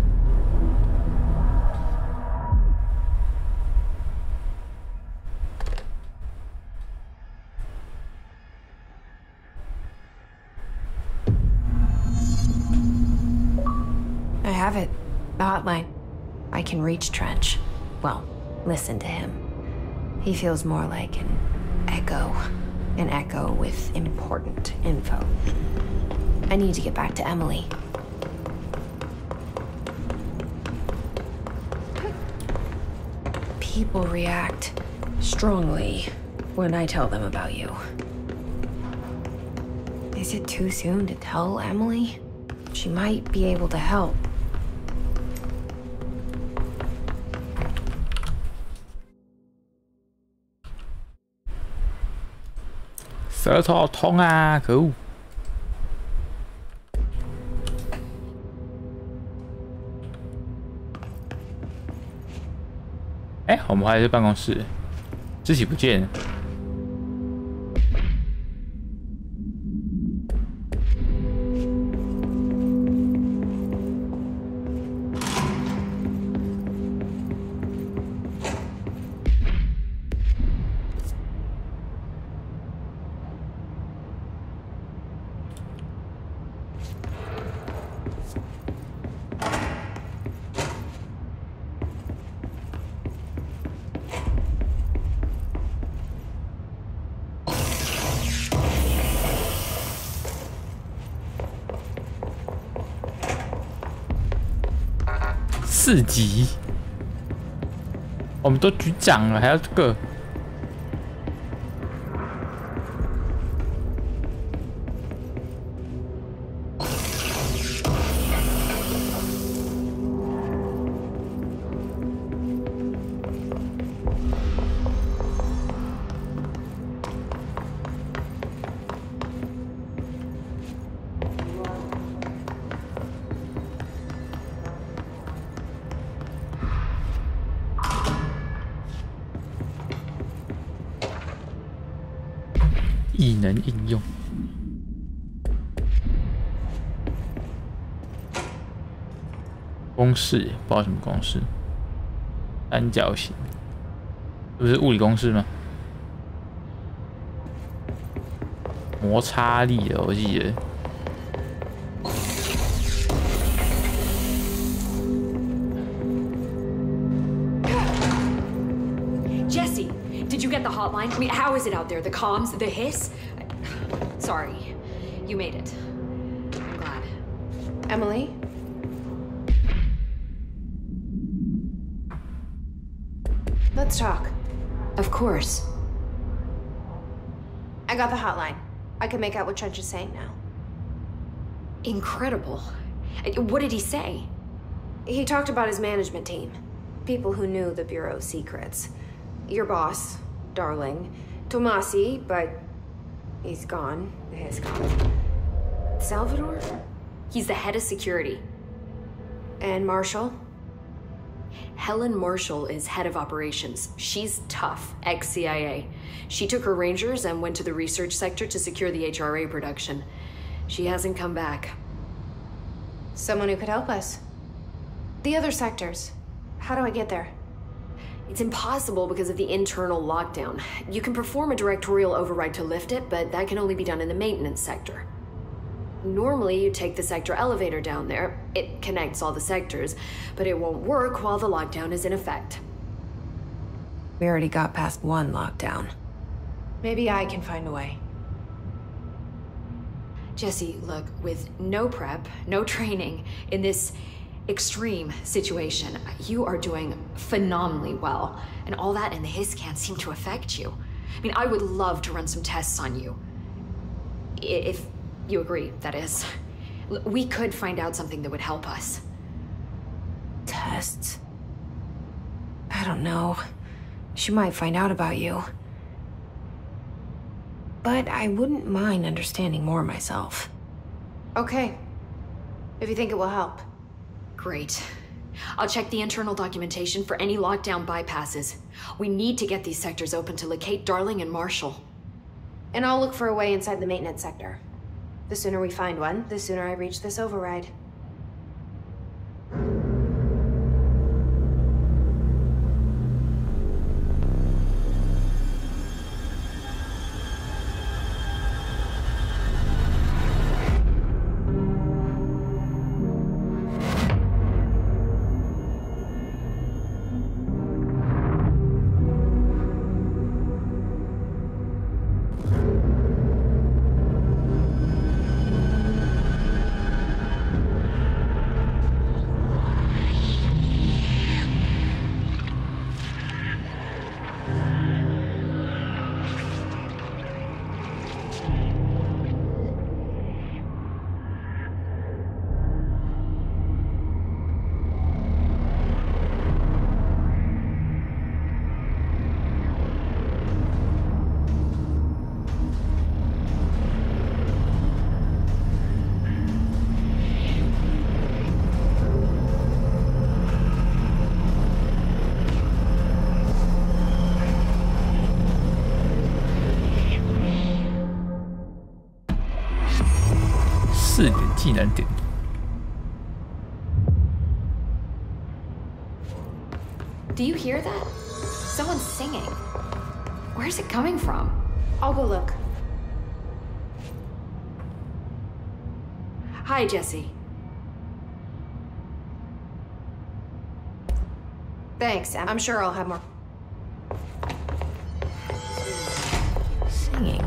I have it. The hotline. I can reach Trench. Well, listen to him. He feels more like an echo. An echo with important info. I need to get back to Emily. People react strongly when I tell them about you. Is it too soon to tell Emily? She might be able to help.舌头好痛啊！可恶！哎，我们还在办公室，自己不见。4级，我们都局长了，还要这个？异能应用，公式不知道什么公式，三角形，这不是物理公式吗？摩擦力的，我记得。Jesse, did you get the hotline? I mean, how is it out there? The comms, the hiss? Sorry, you made it. I'm glad. Emily? Let's talk. Of course. I got the hotline. I can make out what Trench is saying now. Incredible. What did he say? He talked about his management team. People who knew the Bureau's secrets. Your boss, Darling. Tomasi, but he's gone. He's gone. Salvador? He's the head of security. And Marshall? Helen Marshall is head of operations. She's tough, ex-CIA. She took her Rangers and went to the research sector to secure the HRA production. She hasn't come back. Someone who could help us. The other sectors. How do I get there? It's impossible because of the internal lockdown. You can perform a directorial override to lift it, but that can only be done in the maintenance sector. Normally, you take the sector elevator down there. It connects all the sectors, but it won't work while the lockdown is in effect. We already got past one lockdown. Maybe I can find a way. Jesse, look, with no prep, no training, in this extreme situation. You are doing phenomenally well, and all that and the hiss can't seem to affect you. I mean, I would love to run some tests on you. If you agree, that is. We could find out something that would help us. Tests? I don't know. She might find out about you. But I wouldn't mind understanding more myself. Okay. If you think it will help. Great. I'll check the internal documentation for any lockdown bypasses. We need to get these sectors open to locate Darling and Marshall. And I'll look for a way inside the maintenance sector. The sooner we find one, the sooner I reach this override.4点技能点。Do you hear that? Someone's singing. Where's it coming from? I'll go look. Hi, Jesse. Thanks. I'm sure I'll have more. Singing.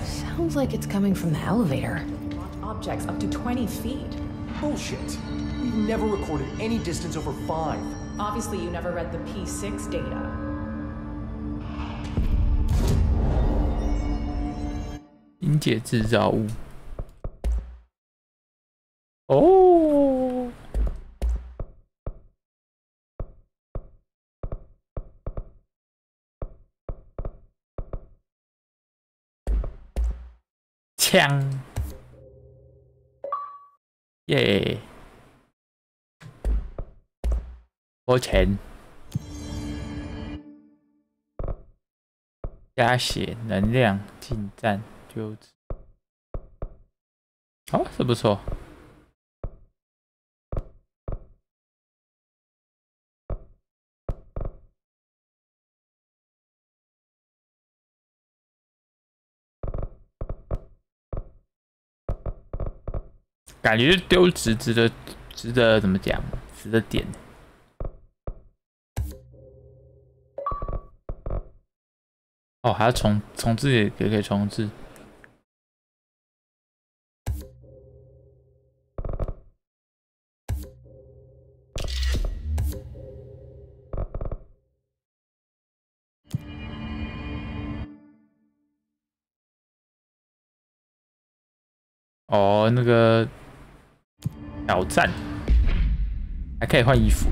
Sounds like it's coming from the elevator. Objects up to 20 feet. Bullshit. We've never recorded any distance over 5. Obviously, you never read the P6 data.临界制造物。哦。枪。耶！多钱？加血能量近战丢掷。哦，这不错。感觉丢值得怎么讲？值得点。哦，还要重置也可以重置。哦，那个挑战还可以换衣服。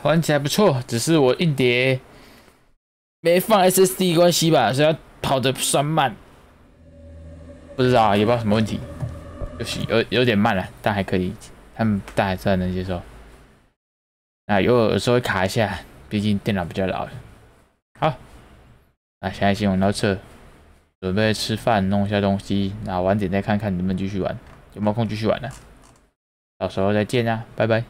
玩起来不错，只是我硬碟没放 SSD 关系吧，所以它跑得算慢。不知道也不知道什么问题，就是有点慢了，但还可以，他们大还算能接受。啊，有时候会卡一下，毕竟电脑比较老了。好，那现在新闻到这，准备吃饭，弄一下东西，那晚点再看看能不能继续玩，有没有空继续玩呢？到时候再见啊，拜拜。